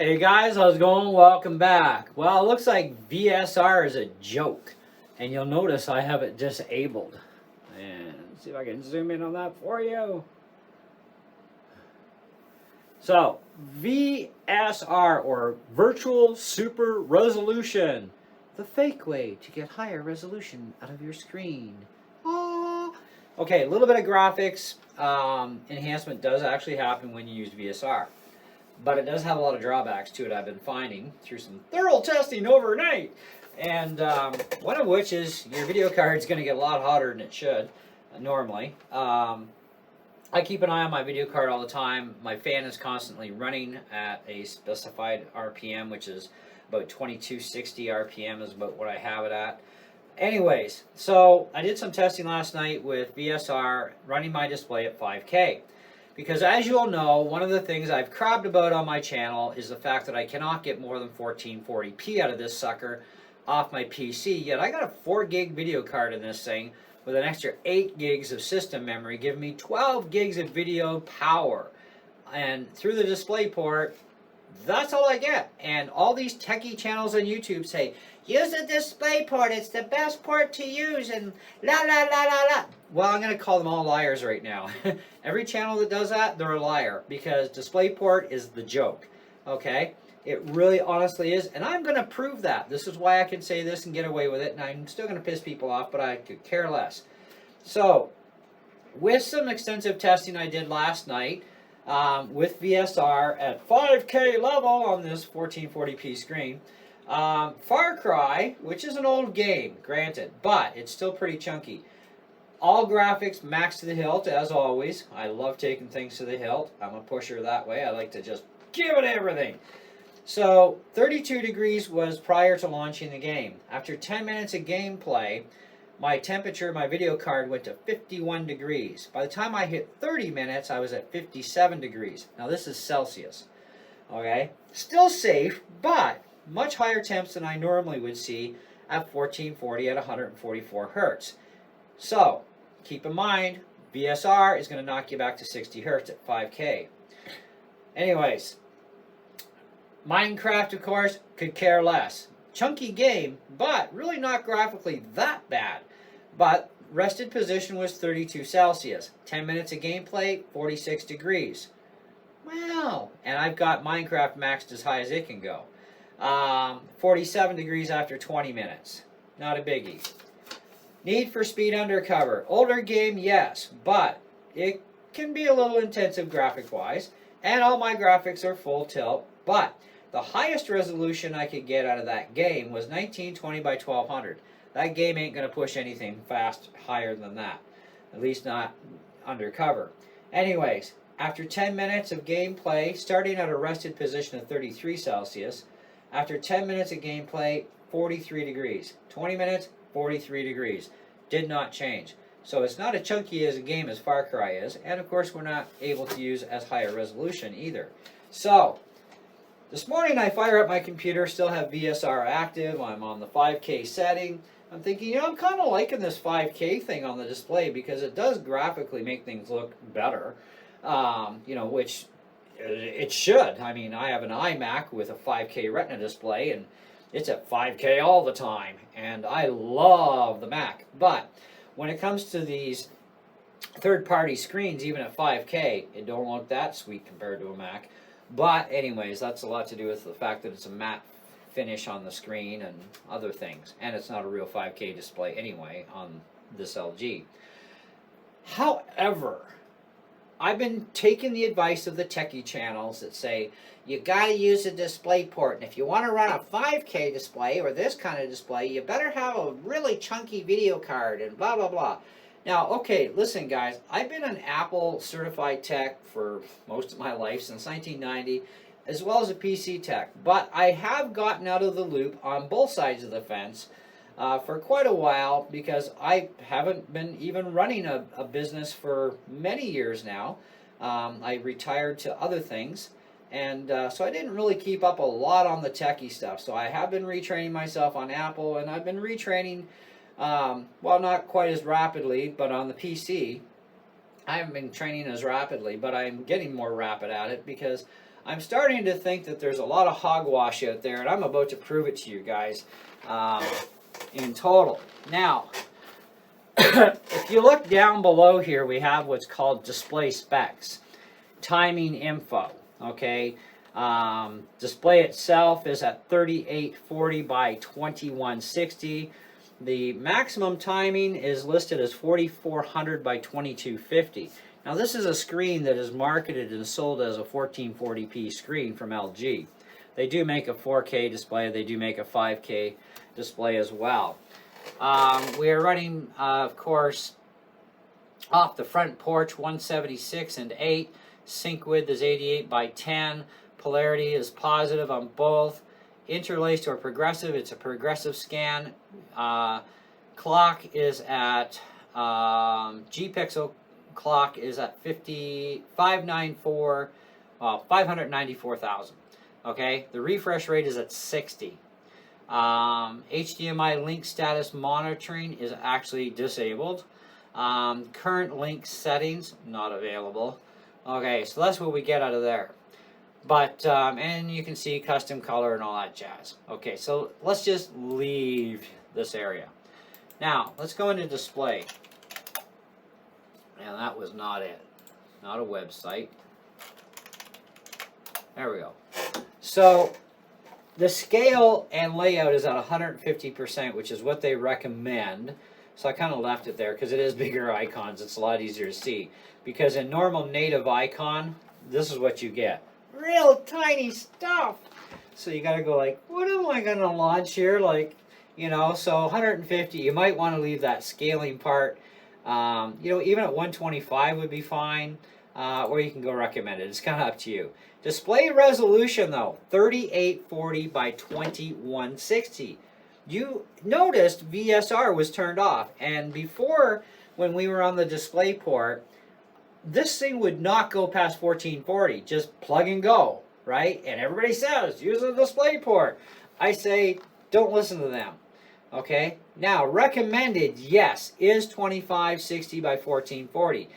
Hey guys, how's it going? Welcome back. Well, it looks like VSR is a joke. And you'll notice I have it disabled. And see if I can zoom in on that for you. So, VSR, or Virtual Super Resolution. The fake way to get higher resolution out of your screen. Ah. Okay, a little bit of graphics enhancement does actually happen when you use VSR. But it does have a lot of drawbacks to it, I've been finding through some thorough testing overnight. And one of which is your video card's going to get a lot hotter than it should normally. I keep an eye on my video card all the time. My fan is constantly running at a specified RPM, which is about 2260 RPM is about what I have it at. Anyways, so I did some testing last night with VSR running my display at 5K. Because as you all know, one of the things I've crabbed about on my channel is the fact that I cannot get more than 1440p out of this sucker off my PC. Yet I got a 4 gig video card in this thing with an extra 8 gigs of system memory, giving me 12 gigs of video power. And through the display port, that's all I get. And all these techie channels on YouTube say, use the display port, it's the best port to use, and la la la la la. Well, I'm going to call them all liars right now. Every channel that does that, they're a liar, because DisplayPort is the joke, okay? It really honestly is, and I'm going to prove that. This is why I can say this and get away with it, and I'm still going to piss people off, but I could care less. So, with some extensive testing I did last night, with VSR at 5K level on this 1440p screen, Far Cry, which is an old game, granted, but it's still pretty chunky. All graphics max to the hilt, as always. I love taking things to the hilt. I'm a pusher that way. I like to just give it everything. So, 32 degrees was prior to launching the game. After 10 minutes of gameplay, my temperature, my video card went to 51 degrees. By the time I hit 30 minutes, I was at 57 degrees. Now, this is Celsius. Okay? Still safe, but much higher temps than I normally would see at 1440 at 144 hertz. So, keep in mind, VSR is going to knock you back to 60 hertz at 5K. Anyways, Minecraft, of course, could care less. Chunky game, but really not graphically that bad. But rested position was 32 Celsius. 10 minutes of gameplay, 46 degrees. Wow. And I've got Minecraft maxed as high as it can go. 47 degrees after 20 minutes. Not a biggie. Need for Speed Undercover. Older game, yes, but it can be a little intensive graphic-wise. And all my graphics are full tilt. But the highest resolution I could get out of that game was 1920 by 1200. That game ain't going to push anything fast higher than that. At least not undercover. Anyways, after 10 minutes of gameplay, starting at a rested position of 33 Celsius, after 10 minutes of gameplay, 43 degrees. 20 minutes, 43 degrees. Did not change. So it's not as chunky as a game as Far Cry is, and of course we're not able to use as high a resolution either. So, this morning I fire up my computer, still have VSR active, I'm on the 5K setting. I'm thinking, I'm kind of liking this 5K thing on the display because it does graphically make things look better, which it should. I mean, I have an iMac with a 5K Retina display, and it's at 5K all the time, and I love the Mac. But when it comes to these third-party screens, even at 5K, it don't look that sweet compared to a Mac. But anyways, that's a lot to do with the fact that it's a matte finish on the screen and other things. And it's not a real 5K display anyway on this LG. However, I've been taking the advice of the techie channels that say, you got to use a display port. And if you want to run a 5K display or this kind of display, you better have a really chunky video card and blah, blah, blah. Now, okay, listen, guys. I've been an Apple certified tech for most of my life, since 1990, as well as a PC tech. But I have gotten out of the loop on both sides of the fence for quite a while, because I haven't been even running a business for many years now. I retired to other things, and so I didn't really keep up a lot on the techie stuff. So I have been retraining myself on Apple, and I've been retraining, well, not quite as rapidly, but on the PC. I haven't been training as rapidly, but I'm getting more rapid at it because I'm starting to think that there's a lot of hogwash out there, and I'm about to prove it to you guys in total. Now, if you look down below here, we have what's called display specs, timing info, okay? Display itself is at 3840 by 2160. The maximum timing is listed as 4400 by 2250. Now this is a screen that is marketed and sold as a 1440p screen from LG. They do make a 4K display, they do make a 5K display as well. We are running, of course, off the front porch 176 and 8. Sync width is 88 by 10. Polarity is positive on both. Interlaced or progressive, it's a progressive scan. Clock is at, G-pixel clock is at 594,000. Okay, the refresh rate is at 60. HDMI link status monitoring is actually disabled. Current link settings, not available. Okay, so that's what we get out of there. But, and you can see custom color and all that jazz. Okay, so let's just leave this area. Now, let's go into display. Now, that was not it. Not a website. There we go. So, the scale and layout is at 150%, which is what they recommend. So I kind of left it there because it is bigger icons. It's a lot easier to see. Because in normal native icon, this is what you get. Real tiny stuff. So you got to go like, what am I going to launch here? Like, you know, so 150, you might want to leave that scaling part. You know, even at 125 would be fine. Or you can go recommended. It's kind of up to you. Display resolution though, 3840 by 2160. You noticed VSR was turned off, and before, when we were on the display port, this thing would not go past 1440, just plug and go, right? And everybody says, use the display port. I say, don't listen to them, okay? Now, recommended, yes, is 2560 by 1440.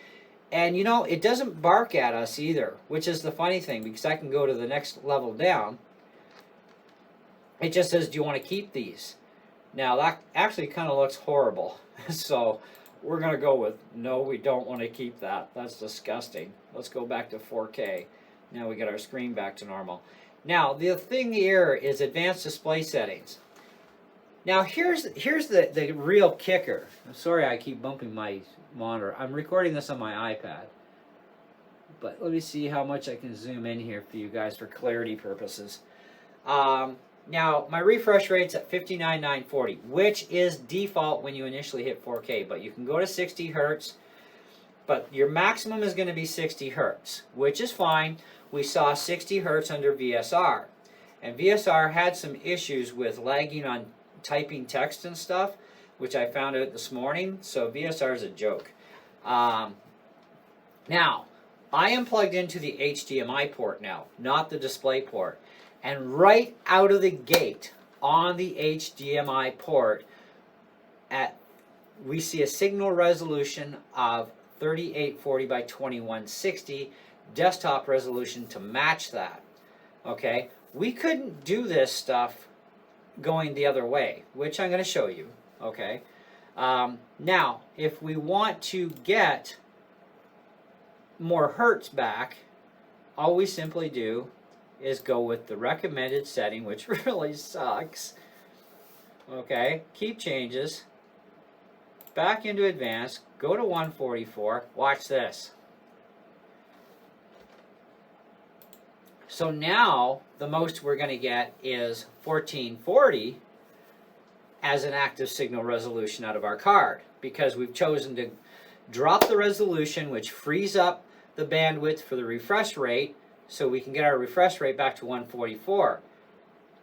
And you know, it doesn't bark at us either, which is the funny thing, because I can go to the next level down. It just says, do you want to keep these? Now, that actually kind of looks horrible. So, we're going to go with, no, we don't want to keep that. That's disgusting. Let's go back to 4K. Now we get our screen back to normal. Now, the thing here is advanced display settings. Now, here's the real kicker. I'm sorry I keep bumping my monitor. I'm recording this on my iPad. But let me see how much I can zoom in here for you guys for clarity purposes. Now, my refresh rate's at 59,940, which is default when you initially hit 4K. But you can go to 60 Hertz. But your maximum is going to be 60 Hertz, which is fine. We saw 60 Hertz under VSR. And VSR had some issues with lagging on typing text and stuff, which I found out this morning. So VSR is a joke. Now, I am plugged into the HDMI port now, not the display port. And right out of the gate on the HDMI port, we see a signal resolution of 3840 by 2160, desktop resolution to match that. Okay, we couldn't do this stuff going the other way, which I'm going to show you. Okay, now if we want to get more hertz back, all we simply do is go with the recommended setting, which really sucks. Okay, keep changes, back into advanced, go to 144, watch this. So now the most we're going to get is 1440 as an active signal resolution out of our card, because we've chosen to drop the resolution, which frees up the bandwidth for the refresh rate, so we can get our refresh rate back to 144.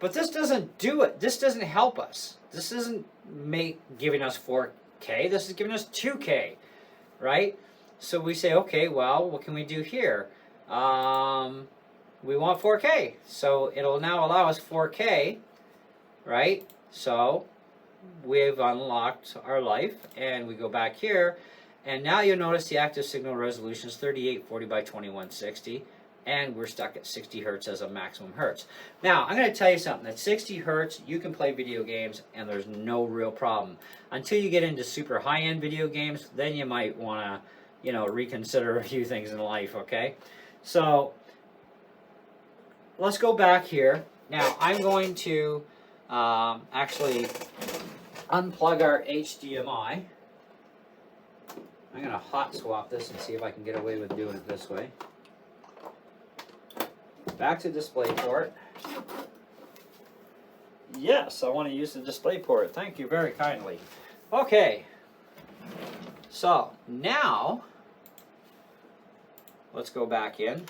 But this doesn't do it. This doesn't help us. This isn't giving us 4K. This is giving us 2K, right? So we say, okay, well, what can we do here? We want 4K. So it'll now allow us 4K, right? So we've unlocked our life, and we go back here, and now you'll notice the active signal resolution is 3840 by 2160. and we're stuck at 60 hertz as a maximum hertz. Now, I'm going to tell you something. At 60 hertz, you can play video games, and there's no real problem. Until you get into super high-end video games, then you might want to, you know, reconsider a few things in life, okay? So, let's go back here. Now, I'm going to actually unplug our HDMI. I'm going to hot swap this and see if I can get away with doing it this way. Back to DisplayPort. Yes, I want to use the DisplayPort. Thank you very kindly. Okay. So, now, let's go back in.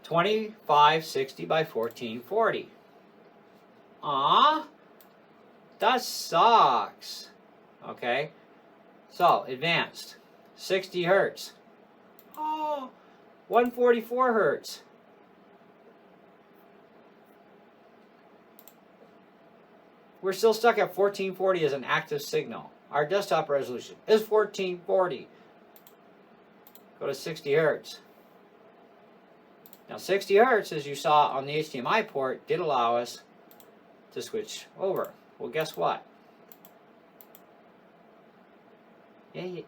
$2560 by $1440. That sucks. Okay. So, advanced. 60 hertz. 144 hertz. We're still stuck at 1440 as an active signal. Our desktop resolution is 1440. Go to 60 hertz. Now 60 hertz, as you saw on the HDMI port, did allow us to switch over. Well, guess what? Yay.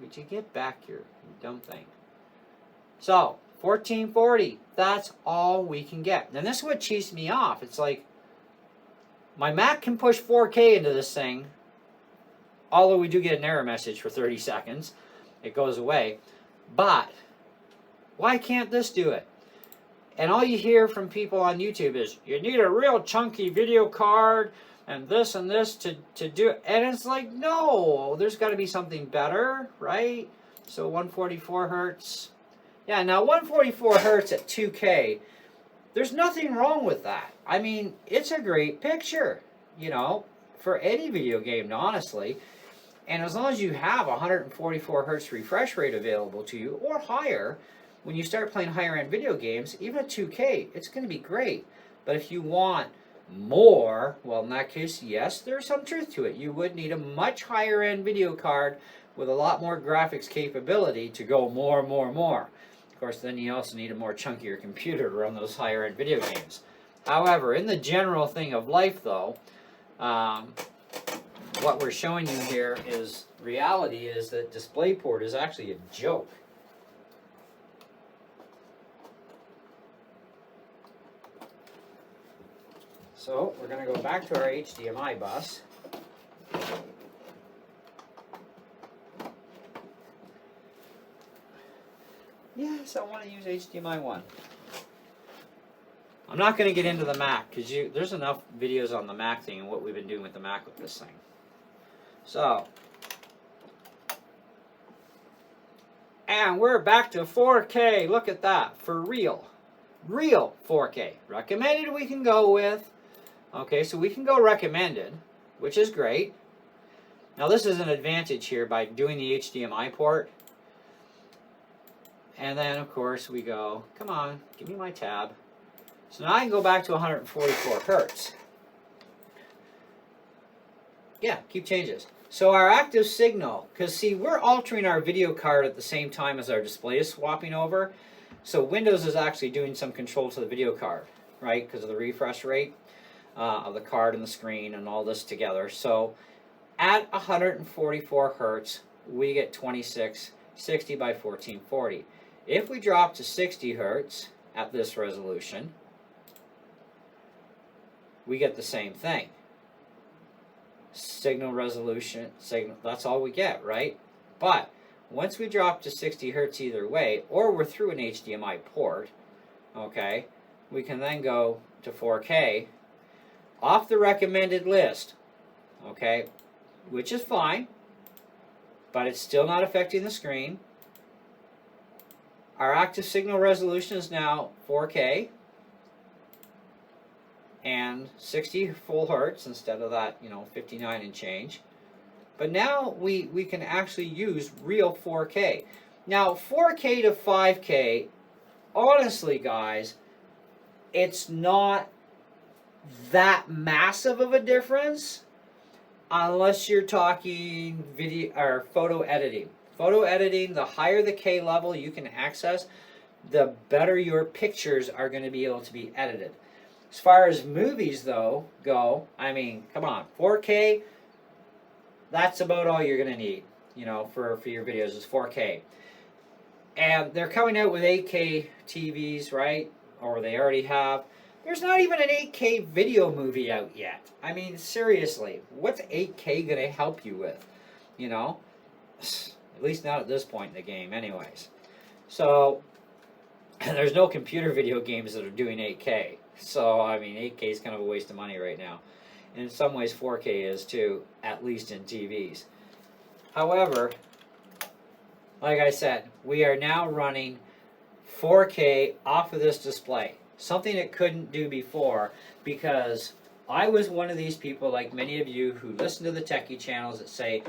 Would you get back here, you dumb thing? So, 1440, that's all we can get. And this is what cheats me off. It's like, my Mac can push 4K into this thing, although we do get an error message for 30 seconds. It goes away. But, why can't this do it? And all you hear from people on YouTube is, you need a real chunky video card, and this to do it. And it's like, no, there's got to be something better, right? So 144 hertz. Yeah, now 144 hertz at 2K, there's nothing wrong with that. I mean, it's a great picture, you know, for any video game, honestly. And as long as you have 144 hertz refresh rate available to you, or higher, when you start playing higher end video games, even at 2K, it's going to be great. But if you want more, well, in that case, yes, there's some truth to it. You would need a much higher end video card with a lot more graphics capability to go more. Of course, then you also need a more chunkier computer to run those higher end video games. However, in the general thing of life, though, what we're showing you here is reality is that DisplayPort is actually a joke. So we're going to go back to our HDMI bus. Yes, I want to use HDMI 1. I'm not going to get into the Mac because there's enough videos on the Mac thing and what we've been doing with the Mac with this thing. So, and we're back to 4K. Look at that, for real. Real 4K. Recommended we can go with. Okay, so we can go recommended, which is great. Now this is an advantage here by doing the HDMI port. And then, of course, we go, come on, give me my tab. So now I can go back to 144 hertz. Yeah, keep changes. So our active signal, because see, we're altering our video card at the same time as our display is swapping over. So Windows is actually doing some control to the video card, right, because of the refresh rate of the card and the screen and all this together. So at 144 hertz, we get 2660 by 1440. If we drop to 60 hertz at this resolution, we get the same thing. Signal resolution, signal, that's all we get, right? But once we drop to 60 hertz either way, or we're through an HDMI port, okay, we can then go to 4K off the recommended list, okay, which is fine, but it's still not affecting the screen. Our active signal resolution is now 4K and 60 full hertz instead of that, 59 and change. But now we can actually use real 4K. Now 4K to 5K, honestly guys, it's not that massive of a difference, Unless you're talking video or photo editing. Photo editing, the higher the K level you can access, the better your pictures are going to be able to be edited. As far as movies though go, I mean, come on, 4K, that's about all you're going to need, you know, for your videos is 4K. And they're coming out with 8K TVs, right? Or they already have. There's not even an 8K video movie out yet. I mean, seriously, what's 8K going to help you with? You know? At least not at this point in the game, anyways. So, there's no computer video games that are doing 8K. So, I mean, 8K is kind of a waste of money right now. And in some ways, 4K is too, at least in TVs. However, like I said, we are now running 4K off of this display. Something it couldn't do before, because I was one of these people, like many of you, who listen to the techie channels that say,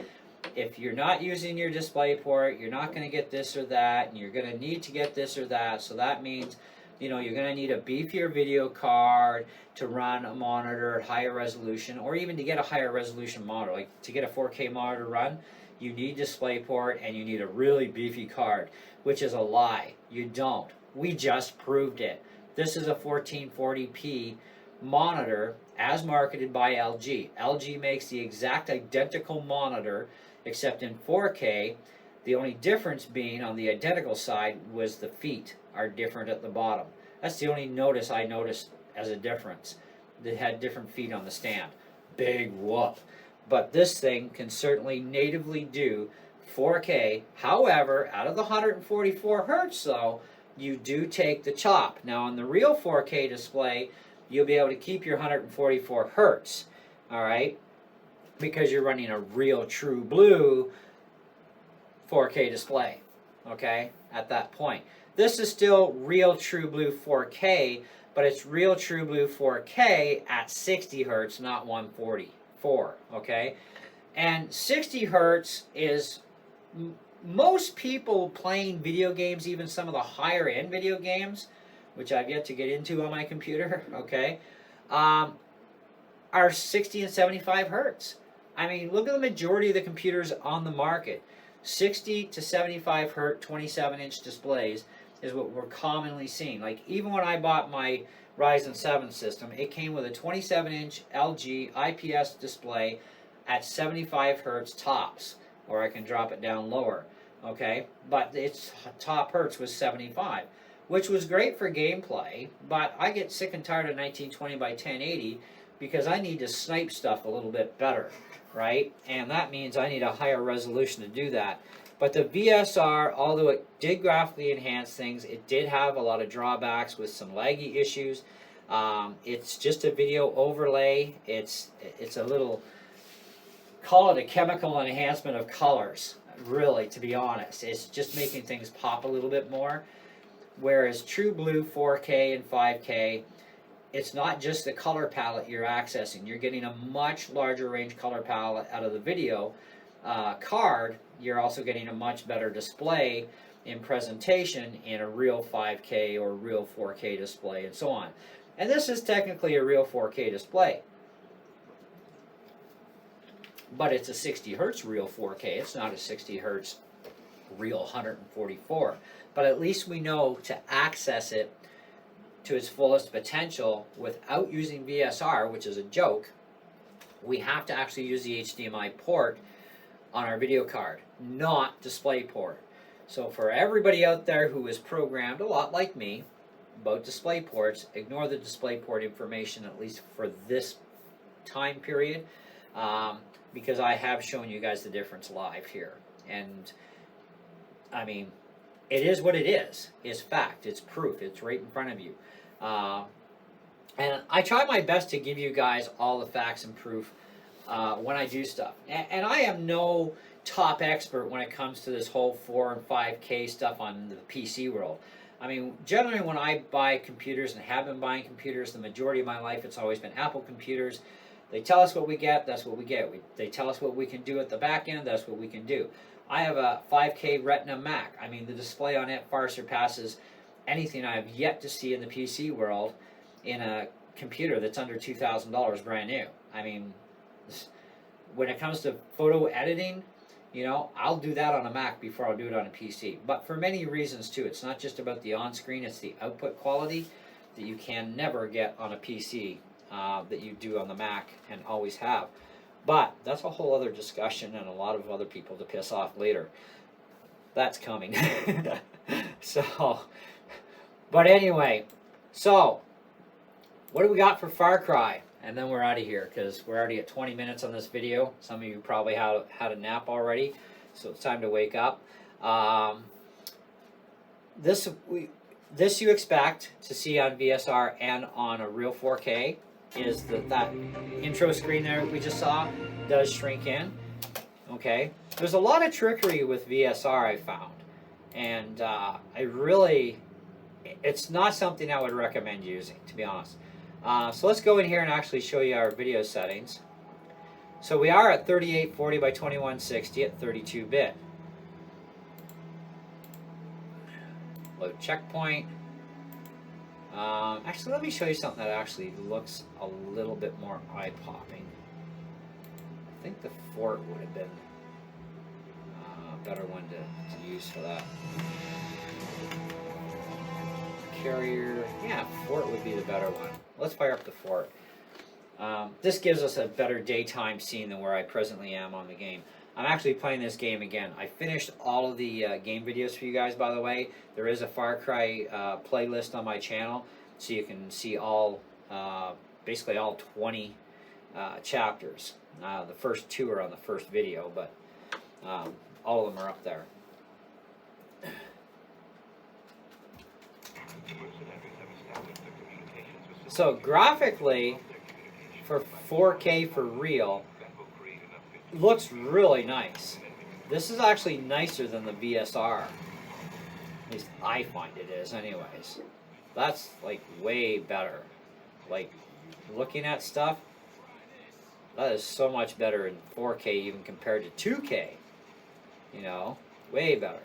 if you're not using your display port, you're not going to get this or that, and you're going to need to get this or that. So that means, you know, you're going to need a beefier video card to run a monitor at higher resolution, or even to get a higher resolution monitor. Like to get a 4K monitor to run, you need DisplayPort and you need a really beefy card, which is a lie. You don't. We just proved it. This is a 1440p monitor as marketed by LG. LG makes the exact identical monitor except in 4K. The only difference being on the identical side was the feet are different at the bottom. That's the only notice I noticed as a difference. They had different feet on the stand. Big whoop. But this thing can certainly natively do 4K. However, out of the 144 hertz though, you do take the chop. Now on the real 4K display, you'll be able to keep your 144 hertz, all right, because you're running a real true blue 4K display, okay, at that point. This is still real true blue 4K, but it's real true blue 4K at 60 hertz, not 144, okay? And 60 hertz is most people playing video games, even some of the higher end video games, which I've yet to get into on my computer, okay, are 60 and 75 hertz. I mean, look at the majority of the computers on the market. 60 to 75 hertz 27-inch displays is what we're commonly seeing. Like, even when I bought my Ryzen 7 system, it came with a 27-inch LG IPS display at 75 hertz tops, or I can drop it down lower, okay? But its top hertz was 75, which was great for gameplay, but I get sick and tired of 1920 by 1080 because I need to snipe stuff a little bit better, right? And that means I need a higher resolution to do that. But the VSR, although it did graphically enhance things, it did have a lot of drawbacks with some laggy issues. It's just a video overlay. It's a little, call it a chemical enhancement of colors, really, to be honest. It's just making things pop a little bit more. Whereas True Blue 4K and 5K, it's not just the color palette you're accessing. You're getting a much larger range color palette out of the video card. You're also getting a much better display in presentation in a real 5K or real 4K display and so on. And this is technically a real 4K display, but it's a 60 hertz real 4K. It's not a 60 hertz real 144. But at least we know to access it to its fullest potential without using VSR, which is a joke. We have to actually use the HDMI port on our video card, not DisplayPort. So for everybody out there who is programmed a lot like me about DisplayPorts, ignore the DisplayPort information, at least for this time period, because I have shown you guys the difference live here. And I mean, it is what it is. It's fact. It's proof. It's right in front of you. And I try my best to give you guys all the facts and proof when I do stuff. And I am no top expert when it comes to this whole 4 and 5K stuff on the PC world. I mean, generally when I buy computers and have been buying computers, the majority of my life it's always been Apple computers. They tell us what we get, that's what we get. They tell us what we can do at the back end, that's what we can do. I have a 5K Retina Mac. I mean, the display on it far surpasses anything I have yet to see in the PC world in a computer that's under $2,000 brand new. I mean, when it comes to photo editing, you know, I'll do that on a Mac before I'll do it on a PC. But for many reasons too. It's not just about the on-screen, it's the output quality that you can never get on a PC that you do on the Mac and always have. But that's a whole other discussion and a lot of other people to piss off later. That's coming. So, but anyway, so what do we got for Far Cry? And then we're out of here because we're already at 20 minutes on this video. Some of you probably had a nap already, so it's time to wake up. This you expect to see on VSR and on a real 4K is that intro screen there we just saw does shrink in. Okay, there's a lot of trickery with VSR I found, and it's not something I would recommend using, to be honest. So let's go in here and actually show you our video settings. So we are at 3840 by 2160 at 32-bit. Load checkpoint. Actually, let me show you something that actually looks a little bit more eye-popping. I think the fort would have been a better one to use for that. Carrier, yeah, fort would be the better one. Let's fire up the fort. This gives us a better daytime scene than where I presently am on the game. I'm actually playing this game again. I finished all of the game videos for you guys, by the way. There is a Far Cry playlist on my channel, so you can see all, basically all 20 chapters. The first 2 are on the first video, but all of them are up there. So graphically, for 4K for real, looks really nice. This is actually nicer than the VSR. At least I find it is anyways. That's like way better. Like looking at stuff, that is so much better in 4K even compared to 2K. You know, way better.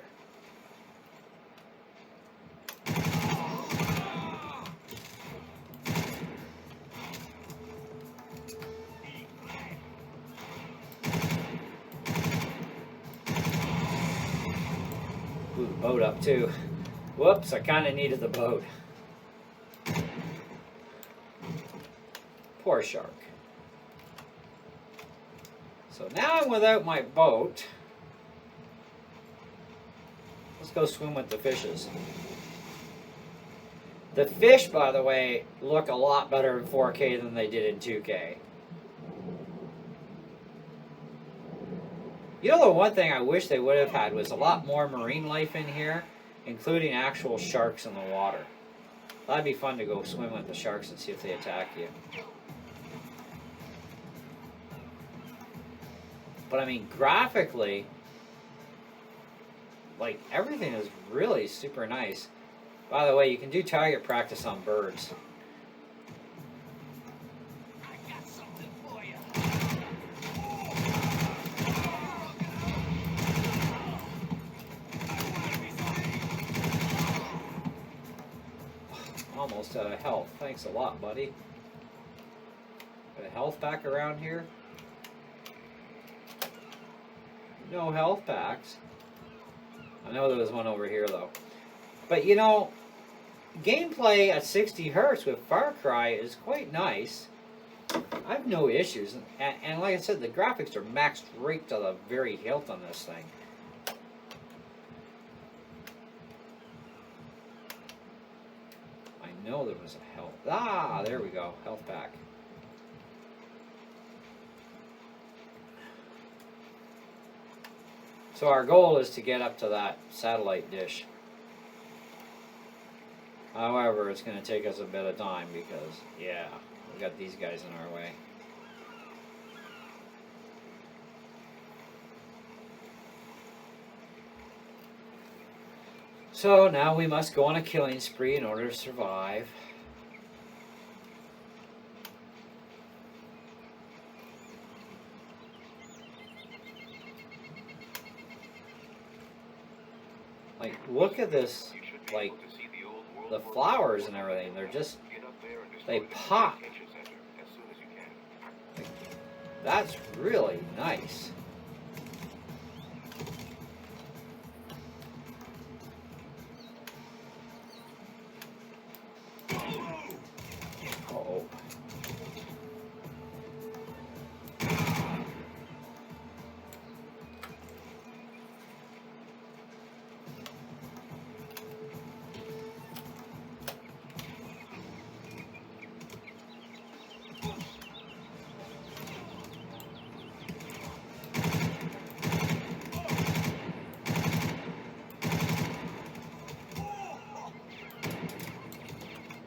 Ooh, the boat up too. Whoops, I kind of needed the boat. Poor shark. So now I'm without my boat. Let's go swim with the fishes. The fish, by the way, look a lot better in 4K than they did in 2K. You know, the one thing I wish they would have had was a lot more marine life in here, including actual sharks in the water. That'd be fun to go swim with the sharks and see if they attack you. But I mean, graphically, like, everything is really super nice. By the way, you can do target practice on birds. I got something for you. Almost out of health. Thanks a lot, buddy. Got a health pack around here? No health packs. I know there was one over here though. But you know, gameplay at 60 Hz with Far Cry is quite nice. I have no issues. And like I said, the graphics are maxed right to the very hilt on this thing. I know there was a health. Ah, there we go. Health pack. So our goal is to get up to that satellite dish. However, it's going to take us a bit of time because, yeah, we've got these guys in our way. So now we must go on a killing spree in order to survive. Like, look at this, like, the flowers and everything, they're just, they pop. That's really nice. Uh-oh.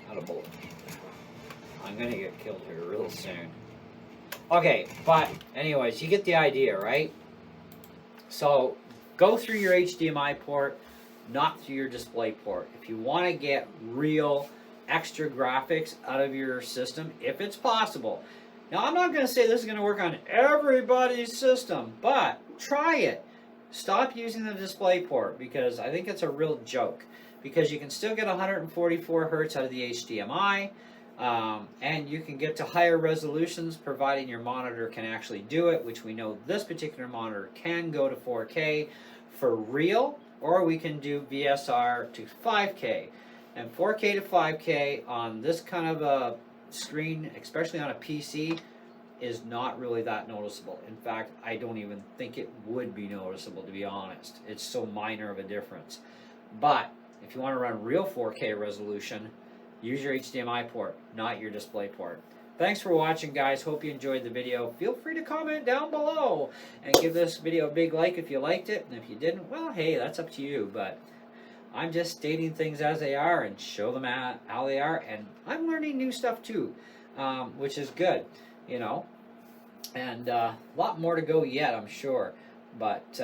Not a bullet. I'm gonna get killed here real soon. Okay, but anyways, you get the idea, right? So go through your HDMI port, not through your display port. If you want to get real extra graphics out of your system, if it's possible. Now, I'm not going to say this is going to work on everybody's system, but try it. Stop using the display port because I think it's a real joke. Because you can still get 144 hertz out of the HDMI, and you can get to higher resolutions providing your monitor can actually do it, which we know this particular monitor can go to 4K for real, or we can do VSR to 5K. And 4K to 5K on this kind of a screen, especially on a PC, is not really that noticeable. In fact, I don't even think it would be noticeable, to be honest. It's so minor of a difference. But if you want to run real 4K resolution, use your HDMI port, not your display port. Thanks for watching, guys. Hope you enjoyed the video. Feel free to comment down below and give this video a big like if you liked it. And if you didn't, well, hey, that's up to you. But I'm just stating things as they are and show them how they are. And I'm learning new stuff too, which is good, you know. And a lot more to go yet, I'm sure. But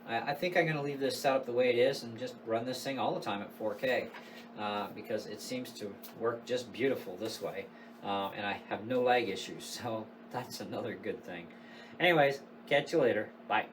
I think I'm going to leave this setup the way it is and just run this thing all the time at 4K because it seems to work just beautiful this way. And I have no lag issues, so that's another good thing. Anyways, catch you later. Bye.